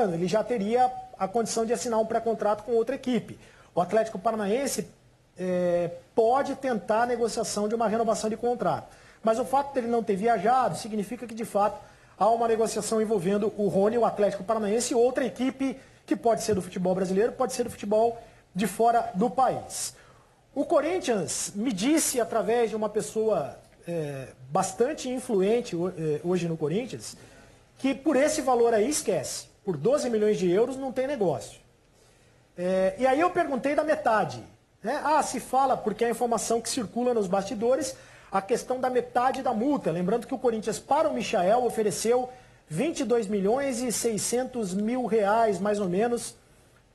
ano, ele já teria a condição de assinar um pré-contrato com outra equipe. O Atlético Paranaense pode tentar a negociação de uma renovação de contrato. Mas o fato dele não ter viajado significa que, de fato, há uma negociação envolvendo o Rony, o Atlético Paranaense e outra equipe que pode ser do futebol brasileiro, pode ser do futebol de fora do país. O Corinthians me disse, através de uma pessoa bastante influente hoje no Corinthians, que por esse valor aí esquece. Por 12 milhões de euros não tem negócio. E aí eu perguntei da metade. Né? Se fala, porque é a informação que circula nos bastidores, a questão da metade da multa. Lembrando que o Corinthians, para o Michael, ofereceu 22 milhões e 600 mil reais, mais ou menos,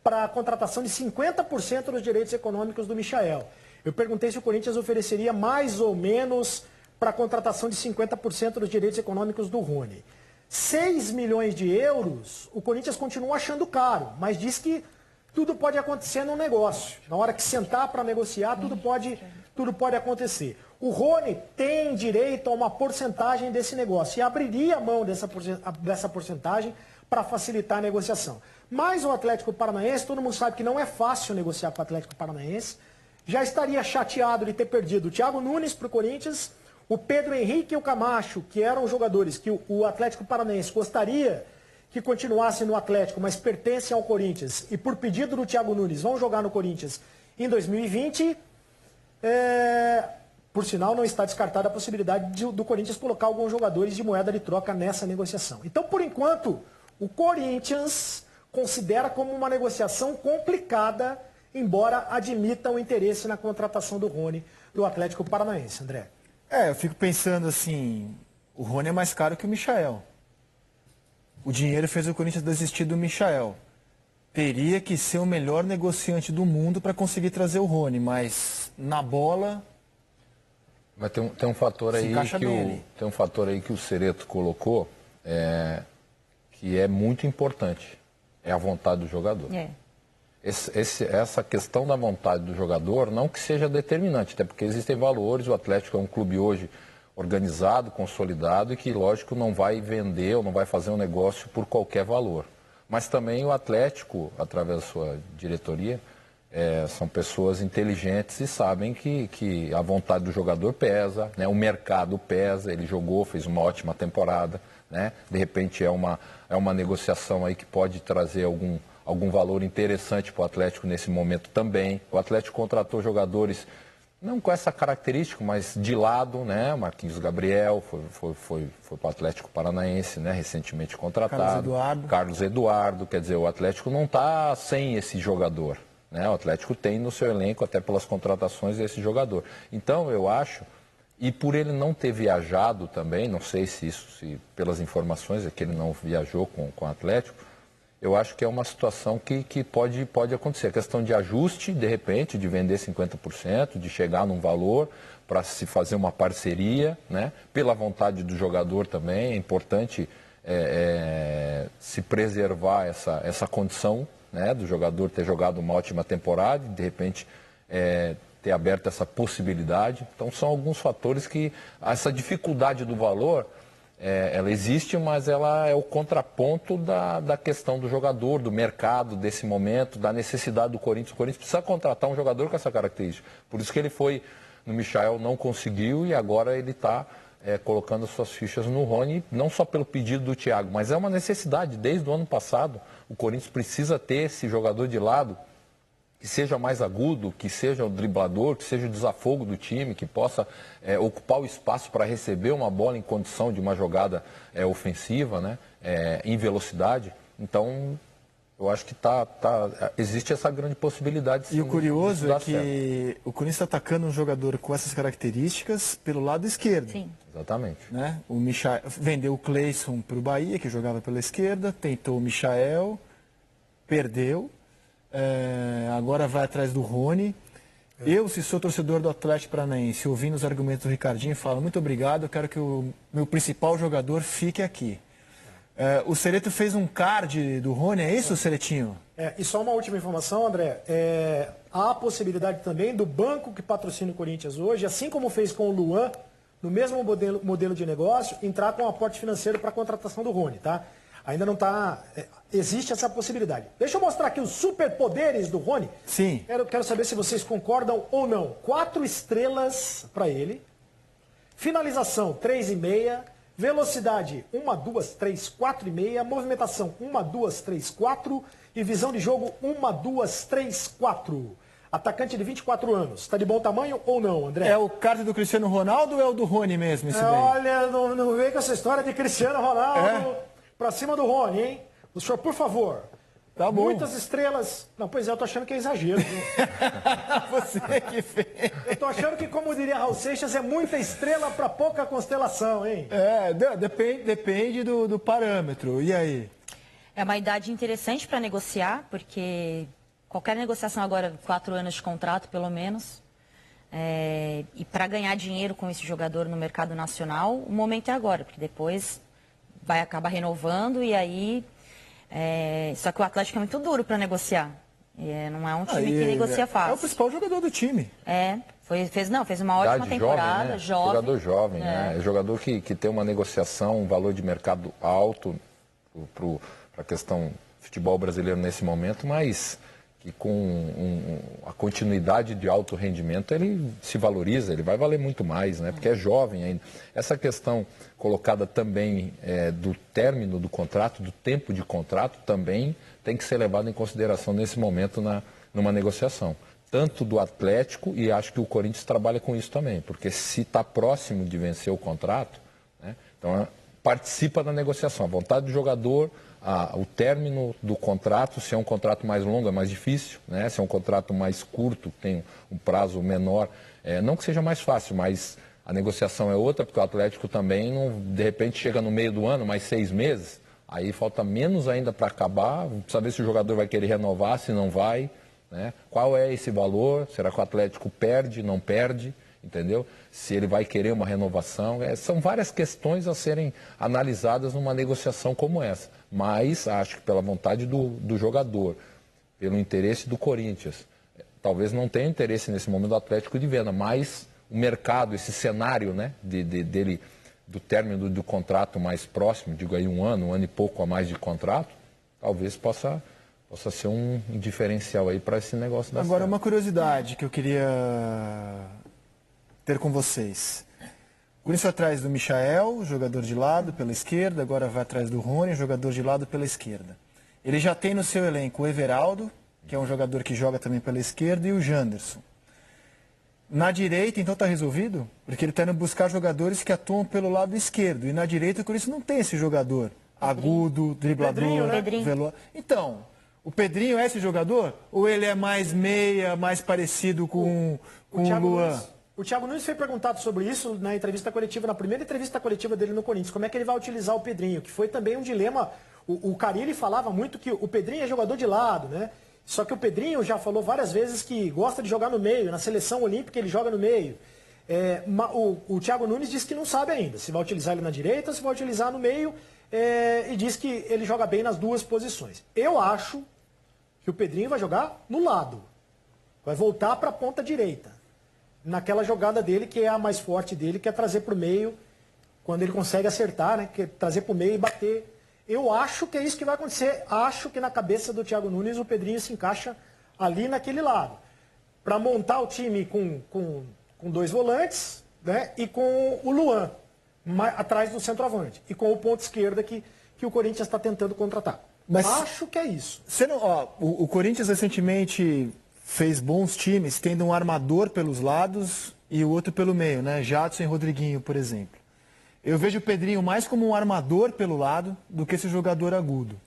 para a contratação de 50% dos direitos econômicos do Michael. Eu perguntei se o Corinthians ofereceria mais ou menos para a contratação de 50% dos direitos econômicos do Rony. 6 milhões de euros, o Corinthians continua achando caro, mas diz que tudo pode acontecer no negócio. Na hora que sentar para negociar, tudo pode acontecer. O Rony tem direito a uma porcentagem desse negócio e abriria a mão dessa porcentagem para facilitar a negociação. Mas o Atlético Paranaense, todo mundo sabe que não é fácil negociar com o Atlético Paranaense, já estaria chateado de ter perdido o Thiago Nunes para o Corinthians, o Pedro Henrique e o Camacho, que eram jogadores que o Atlético Paranaense gostaria que continuassem no Atlético, mas pertencem ao Corinthians, e por pedido do Thiago Nunes vão jogar no Corinthians em 2020, por sinal não está descartada a possibilidade do Corinthians colocar alguns jogadores de moeda de troca nessa negociação. Então, por enquanto, o Corinthians considera como uma negociação complicada, embora admita o interesse na contratação do Rony do Atlético Paranaense. André. Eu fico pensando assim, o Rony é mais caro que o Michael. O dinheiro fez o Corinthians desistir do Michael. Teria que ser o melhor negociante do mundo para conseguir trazer o Rony, mas na bola... Mas tem um fator aí tem um fator aí que o Cereto colocou, que é muito importante. É a vontade do jogador. Essa questão da vontade do jogador, não que seja determinante, até porque existem valores, o Atlético é um clube hoje organizado, consolidado e que, lógico, não vai vender ou não vai fazer um negócio por qualquer valor. Mas também o Atlético, através da sua diretoria, são pessoas inteligentes e sabem que a vontade do jogador pesa, né? O mercado pesa, ele jogou, fez uma ótima temporada, né? De repente é uma negociação aí que pode trazer algum valor interessante para o Atlético nesse momento também. O Atlético contratou jogadores, não com essa característica, mas de lado, né? Marquinhos Gabriel foi para o Atlético Paranaense, né? Recentemente contratado. Carlos Eduardo, quer dizer, o Atlético não está sem esse jogador, né? O Atlético tem no seu elenco, até pelas contratações, esse jogador. Então, eu acho, e por ele não ter viajado também, não sei se pelas informações é que ele não viajou com o Atlético, eu acho que é uma situação que pode acontecer. A questão de ajuste, de repente, de vender 50%, de chegar num valor para se fazer uma parceria, né? Pela vontade do jogador também. É importante se preservar essa condição, né? Do jogador ter jogado uma ótima temporada e, de repente, ter aberto essa possibilidade. Então, são alguns fatores que essa dificuldade do valor... ela existe, mas ela é o contraponto da questão do jogador, do mercado, desse momento, da necessidade do Corinthians. O Corinthians precisa contratar um jogador com essa característica. Por isso que ele foi no Michael, não conseguiu, e agora ele está colocando suas fichas no Rony, não só pelo pedido do Thiago, mas é uma necessidade. Desde o ano passado, o Corinthians precisa ter esse jogador de lado, que seja mais agudo, que seja o driblador, que seja o desafogo do time, que possa ocupar o espaço para receber uma bola em condição de uma jogada ofensiva, né? Em velocidade. Então, eu acho que existe essa grande possibilidade. E o curioso é que o Corinthians está atacando um jogador com essas características pelo lado esquerdo. Sim. Exatamente. Né? O Michael vendeu o Cleison para o Bahia, que jogava pela esquerda, tentou o Michael, perdeu. Agora vai atrás do Rony. Eu, se sou torcedor do Atlético Paranaense, ouvindo os argumentos do Ricardinho, falo muito obrigado, eu quero que o meu principal jogador fique aqui. O Cereto fez um card do Rony, é isso, Ceretinho? E só uma última informação, André. Há a possibilidade também do banco que patrocina o Corinthians hoje, assim como fez com o Luan, no mesmo modelo de negócio, entrar com um aporte financeiro para a contratação do Rony, tá? Ainda não está... existe essa possibilidade. Deixa eu mostrar aqui os superpoderes do Rony. Sim. Quero saber se vocês concordam ou não. 4 estrelas para ele. Finalização 3,5. Velocidade 1, 2, 3, 4,5. Movimentação 1, 2, 3, 4. E visão de jogo 1, 2, 3, 4. Atacante de 24 anos. Está de bom tamanho ou não, André? É o card do Cristiano Ronaldo ou é o do Rony mesmo? Esse daí? Olha, não vem com essa história de Cristiano Ronaldo para cima do Rony, hein? O senhor, por favor. Tá bom. Muitas estrelas. Não, pois é, eu tô achando que é exagero. Você que fez. Eu tô achando que, como diria Raul Seixas, é muita estrela para pouca constelação, hein? Depende do parâmetro. E aí? É uma idade interessante para negociar, porque qualquer negociação agora, 4 anos de contrato, pelo menos. E para ganhar dinheiro com esse jogador no mercado nacional, o momento é agora, porque depois vai acabar renovando e aí... só que o Atlético é muito duro para negociar. Não é um time que negocia fácil. É o principal jogador do time. Fez uma ótima temporada. Jovem, né? Jogador jovem, né? É jogador que tem uma negociação, um valor de mercado alto para a questão futebol brasileiro nesse momento, mas que com a continuidade de alto rendimento ele se valoriza, ele vai valer muito mais, né? Porque é jovem ainda. Essa questão colocada também do término do contrato, do tempo de contrato, também tem que ser levada em consideração nesse momento numa negociação. Tanto do Atlético, e acho que o Corinthians trabalha com isso também, porque se está próximo de vencer o contrato, né? Então participa da negociação. A vontade do jogador... o término do contrato, se é um contrato mais longo é mais difícil, né? Se é um contrato mais curto, tem um prazo menor, não que seja mais fácil, mas a negociação é outra, porque o Atlético também, de repente, chega no meio do ano, mais 6 meses, aí falta menos ainda para acabar, precisa ver se o jogador vai querer renovar, se não vai, né? Qual é esse valor, será que o Atlético perde, não perde? Entendeu? Se ele vai querer uma renovação. São várias questões a serem analisadas numa negociação como essa. Mas acho que pela vontade do jogador, pelo interesse do Corinthians, talvez não tenha interesse nesse momento do Atlético de venda, mas o mercado, esse cenário, né, dele, do término do contrato mais próximo, digo aí um ano e pouco a mais de contrato, talvez possa ser um diferencial aí para esse negócio da Agora, uma curiosidade que eu queria ter com vocês. O Corinthians foi atrás do Michael, jogador de lado pela esquerda, agora vai atrás do Rony, jogador de lado pela esquerda. Ele já tem no seu elenco o Everaldo, que é um jogador que joga também pela esquerda, e o Janderson. Na direita, então, está resolvido? Porque ele está indo buscar jogadores que atuam pelo lado esquerdo. E na direita, o Corinthians não tem esse jogador agudo, driblador, veloz. Então, o Pedrinho é esse jogador? Ou ele é mais meia, mais parecido com o Luan? O Thiago Nunes foi perguntado sobre isso na entrevista coletiva, na primeira entrevista coletiva dele no Corinthians. Como é que ele vai utilizar o Pedrinho? Que foi também um dilema. O Carille falava muito que o Pedrinho é jogador de lado, né? Só que o Pedrinho já falou várias vezes que gosta de jogar no meio. Na seleção olímpica ele joga no meio. O Thiago Nunes disse que não sabe ainda se vai utilizar ele na direita ou se vai utilizar no meio. E diz que ele joga bem nas duas posições. Eu acho que o Pedrinho vai jogar no lado. Vai voltar para a ponta direita. Naquela jogada dele, que é a mais forte dele, que é trazer para o meio, quando ele consegue acertar, né? Que é trazer para o meio e bater. Eu acho que é isso que vai acontecer. Acho que na cabeça do Thiago Nunes o Pedrinho se encaixa ali naquele lado. Para montar o time com 2 volantes, né? E com o Luan atrás do centroavante. E com o ponto esquerda que o Corinthians está tentando contratar. Mas acho que é isso. O Corinthians recentemente fez bons times, tendo um armador pelos lados e o outro pelo meio, né? Jadson e Rodriguinho, por exemplo. Eu vejo o Pedrinho mais como um armador pelo lado do que esse jogador agudo.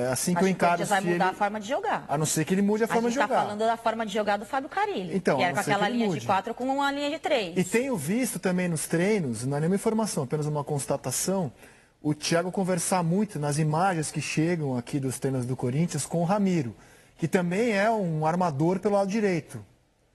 Assim que eu encaro. Mas o Corinthians vai mudar a forma de jogar. A não ser que ele mude a forma de jogar. A gente está falando da forma de jogar do Fábio Carille, então, que era com aquela linha de 4 com uma linha de 3. E tenho visto também nos treinos, não é nenhuma informação, apenas uma constatação, o Thiago conversar muito nas imagens que chegam aqui dos treinos do Corinthians com o Ramiro, que também é um armador pelo lado direito,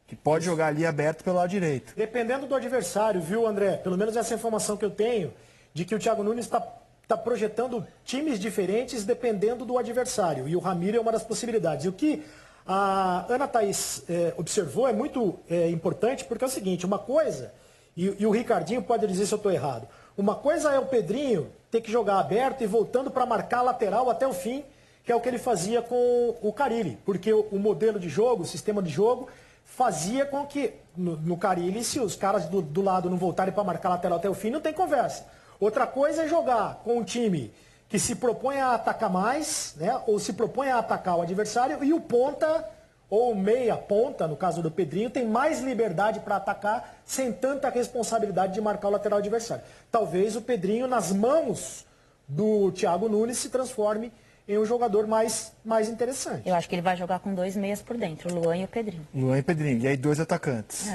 que pode jogar ali aberto pelo lado direito. Dependendo do adversário, viu, André? Pelo menos essa informação que eu tenho, de que o Thiago Nunes está projetando times diferentes dependendo do adversário. E o Ramiro é uma das possibilidades. E o que a Ana Thaís observou é muito importante, porque é o seguinte, uma coisa, e o Ricardinho pode dizer se eu estou errado, Uma coisa é o Pedrinho ter que jogar aberto e voltando para marcar a lateral até o fim, que é o que ele fazia com o Carille. Porque o modelo de jogo, o sistema de jogo, fazia com que, no Carille, se os caras do lado não voltarem para marcar a lateral até o fim, não tem conversa. Outra coisa é jogar com um time que se propõe a atacar mais, né, ou se propõe a atacar o adversário, e o ponta, ou meia ponta, no caso do Pedrinho, tem mais liberdade para atacar sem tanta responsabilidade de marcar o lateral adversário. Talvez o Pedrinho, nas mãos do Thiago Nunes, se transforme em um jogador mais interessante. Eu acho que ele vai jogar com 2 meias por dentro, o Luan e o Pedrinho. Luan e Pedrinho, e aí 2 atacantes.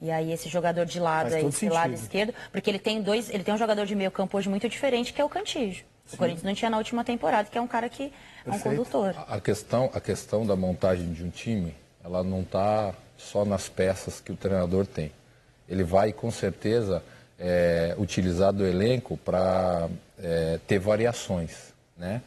E aí esse jogador de lado, aí, esse lado esquerdo, porque ele tem um jogador de meio campo hoje muito diferente, que é o Cantillo. O Corinthians não tinha na última temporada, que é um cara que é um condutor. A questão da montagem de um time, ela não está só nas peças que o treinador tem. Ele vai, com certeza, utilizar do elenco para ter variações, né?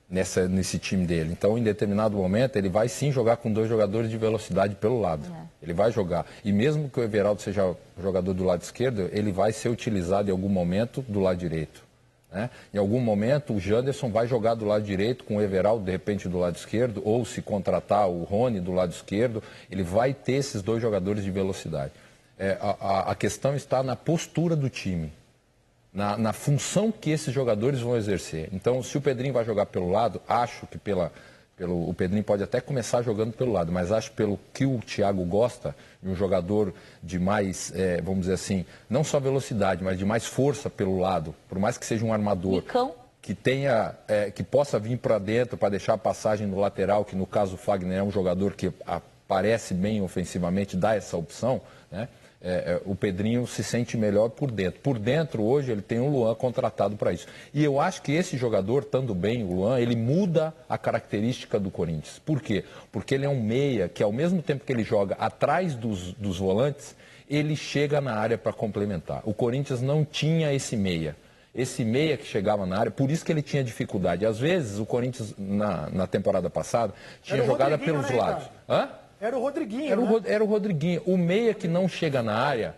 Nesse time dele. Então, em determinado momento, ele vai sim jogar com 2 jogadores de velocidade pelo lado. Ele vai jogar. E mesmo que o Everaldo seja jogador do lado esquerdo, ele vai ser utilizado em algum momento do lado direito. Né? Em algum momento, o Janderson vai jogar do lado direito com o Everaldo, de repente, do lado esquerdo, ou se contratar o Rony do lado esquerdo, ele vai ter esses 2 jogadores de velocidade. A questão está na postura do time. Na função que esses jogadores vão exercer. Então, se o Pedrinho vai jogar pelo lado, acho que o Pedrinho pode até começar jogando pelo lado, mas acho pelo que o Thiago gosta, de um jogador de mais, vamos dizer assim, não só velocidade, mas de mais força pelo lado, por mais que seja um armador. Que possa vir para dentro para deixar a passagem no lateral, que no caso o Fagner é um jogador que aparece bem ofensivamente, dá essa opção, né? O Pedrinho se sente melhor por dentro. Por dentro, hoje, ele tem o Luan contratado para isso. E eu acho que esse jogador, estando bem, o Luan, ele muda a característica do Corinthians. Por quê? Porque ele é um meia que, ao mesmo tempo que ele joga atrás dos volantes, ele chega na área para complementar. O Corinthians não tinha esse meia. Esse meia que chegava na área, por isso que ele tinha dificuldade. Às vezes, o Corinthians, na temporada passada, tinha jogada pelos lados. Hã? Era o Rodriguinho, Era o Rodriguinho. O meia que não chega na área,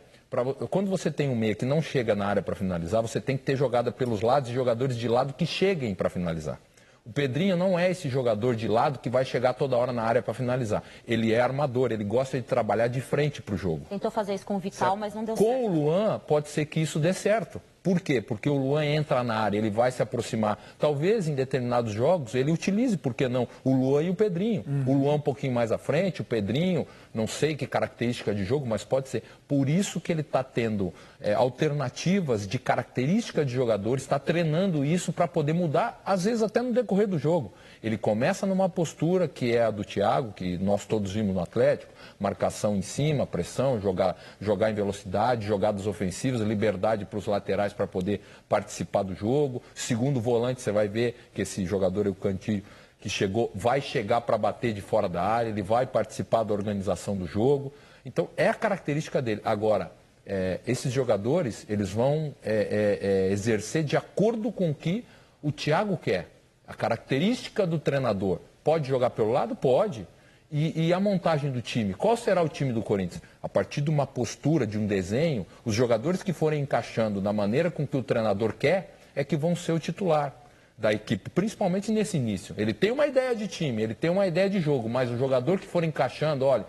quando você tem um meia que não chega na área para finalizar, você tem que ter jogada pelos lados e jogadores de lado que cheguem para finalizar. O Pedrinho não é esse jogador de lado que vai chegar toda hora na área para finalizar. Ele é armador, ele gosta de trabalhar de frente para o jogo. Tentou fazer isso com o Vital, certo? Mas não deu certo. Com o Luan, pode ser que isso dê certo. Por quê? Porque o Luan entra na área, ele vai se aproximar. Talvez em determinados jogos ele utilize, por que não, o Luan e o Pedrinho. O Luan um pouquinho mais à frente, o Pedrinho, não sei que característica de jogo, mas pode ser. Por isso que ele está tendo alternativas de característica de jogadores, está treinando isso para poder mudar, às vezes até no decorrer do jogo. Ele começa numa postura que é a do Thiago, que nós todos vimos no Atlético, marcação em cima, pressão, jogar em velocidade, jogadas ofensivas, liberdade para os laterais para poder participar do jogo. Segundo volante, você vai ver que esse jogador, o Cantillo, que vai chegar para bater de fora da área, ele vai participar da organização do jogo. Então, é a característica dele. Agora, esses jogadores, eles vão exercer de acordo com o que o Thiago quer. A característica do treinador. Pode jogar pelo lado? Pode. E a montagem do time? Qual será o time do Corinthians? A partir de uma postura, de um desenho, os jogadores que forem encaixando da maneira com que o treinador quer, é que vão ser o titular da equipe, principalmente nesse início. Ele tem uma ideia de time, ele tem uma ideia de jogo, mas o jogador que for encaixando, olha,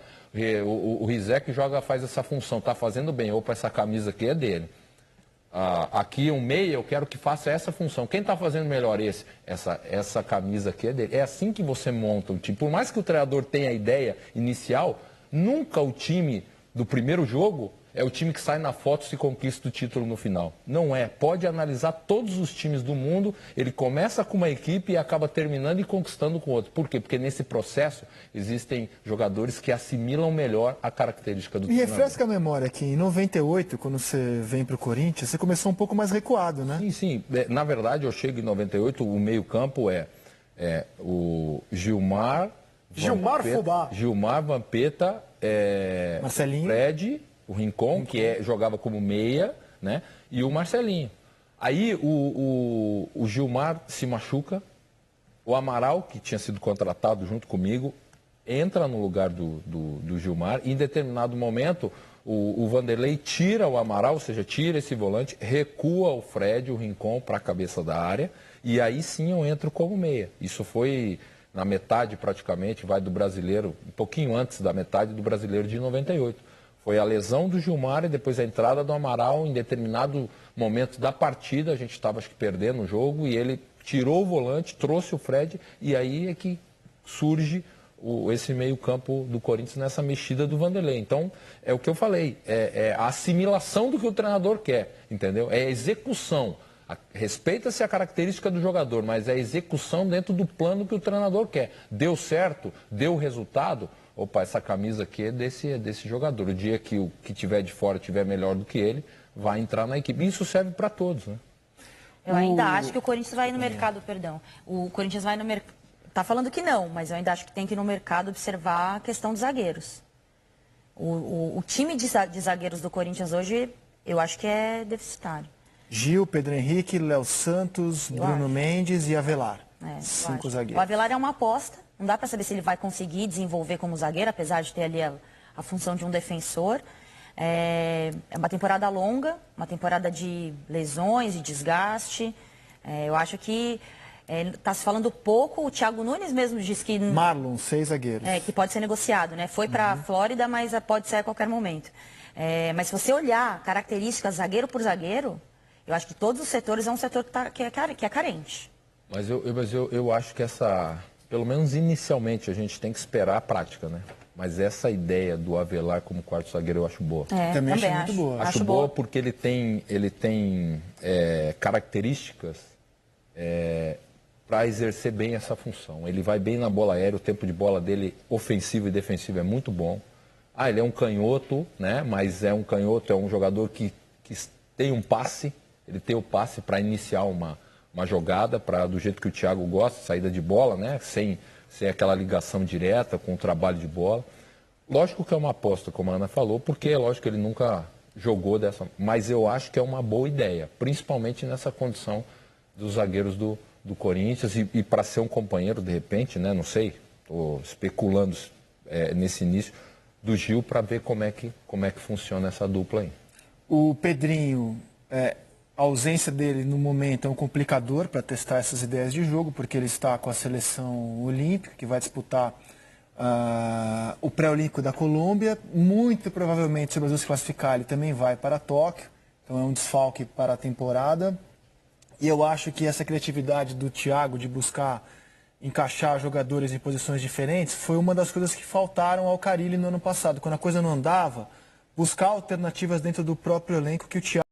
o Rizek faz essa função, está fazendo bem, opa, essa camisa aqui é dele. Aqui um meia, eu quero que faça essa função. Quem está fazendo melhor essa camisa aqui é dele. É assim que você monta o time. Por mais que o treinador tenha a ideia inicial, nunca o time do primeiro jogo é o time que sai na foto se conquista o título no final. Não é. Pode analisar todos os times do mundo, ele começa com uma equipe e acaba terminando e conquistando com outra. Por quê? Porque nesse processo existem jogadores que assimilam melhor a característica do time. E refresca a memória que em 98, quando você vem para o Corinthians, você começou um pouco mais recuado, né? Sim, sim. Na verdade, eu chego em 98, o meio-campo é o Gilmar Fubá, Gilmar, Vampeta, Marcelinho, Fred, o Rincon, que jogava como meia, né? E o Marcelinho. Aí o Gilmar se machuca, o Amaral, que tinha sido contratado junto comigo, entra no lugar do Gilmar, e em determinado momento O Vanderlei tira o Amaral, ou seja, tira esse volante, recua o Fred, o Rincon para a cabeça da área, e aí sim eu entro como meia. Isso foi na metade praticamente, vai do Brasileiro, um pouquinho antes da metade do Brasileiro de 98. Foi a lesão do Gilmar e depois a entrada do Amaral em determinado momento da partida, a gente estava acho que perdendo o jogo, e ele tirou o volante, trouxe o Fred, e aí é que surge esse meio-campo do Corinthians nessa mexida do Vanderlei. Então, é o que eu falei, é a assimilação do que o treinador quer, entendeu? É a execução. Respeita-se a característica do jogador, mas é a execução dentro do plano que o treinador quer. Deu certo, deu resultado, opa, essa camisa aqui é desse jogador. O dia que o que tiver de fora tiver melhor do que ele, vai entrar na equipe. Isso serve para todos, né? Eu ainda acho que o Corinthians vai no mercado, perdão. O Corinthians vai no mercado. Está falando que não, mas eu ainda acho que tem que ir no mercado observar a questão dos zagueiros. O time de zagueiros do Corinthians hoje, eu acho que é deficitário. Gil, Pedro Henrique, Léo Santos, Bruno Mendes e Avelar. 5 zagueiros. O Avelar é uma aposta. Não dá para saber se ele vai conseguir desenvolver como zagueiro, apesar de ter ali a função de um defensor. É uma temporada longa, uma temporada de lesões e desgaste. Eu acho que está se falando pouco. O Thiago Nunes mesmo disse que... Marlon, 6 zagueiros. Que pode ser negociado, né? Foi para a Flórida, mas pode ser a qualquer momento. Mas se você olhar características zagueiro por zagueiro, eu acho que todos os setores é um setor que é carente. Mas eu acho que pelo menos inicialmente, a gente tem que esperar a prática, né? Mas essa ideia do Avelar como quarto zagueiro eu acho boa. Também acho muito boa. Acho boa porque ele tem características para exercer bem essa função. Ele vai bem na bola aérea, o tempo de bola dele, ofensivo e defensivo, é muito bom. Ele é um canhoto, né? Mas é um canhoto, é um jogador que tem um passe, ele tem o passe para iniciar uma jogada, do jeito que o Thiago gosta, saída de bola, né? Sem aquela ligação direta com o trabalho de bola. Lógico que é uma aposta, como a Ana falou, porque é lógico que ele nunca jogou dessa... Mas eu acho que é uma boa ideia, principalmente nessa condição dos zagueiros do Corinthians e para ser um companheiro, de repente, né? Não sei, estou especulando nesse início, do Gil para ver como é que funciona essa dupla aí. O Pedrinho... A ausência dele no momento é um complicador para testar essas ideias de jogo, porque ele está com a seleção olímpica, que vai disputar o pré-olímpico da Colômbia. Muito provavelmente, se o Brasil se classificar, ele também vai para Tóquio. Então é um desfalque para a temporada. E eu acho que essa criatividade do Thiago de buscar encaixar jogadores em posições diferentes foi uma das coisas que faltaram ao Carille no ano passado. Quando a coisa não andava, buscar alternativas dentro do próprio elenco que o Thiago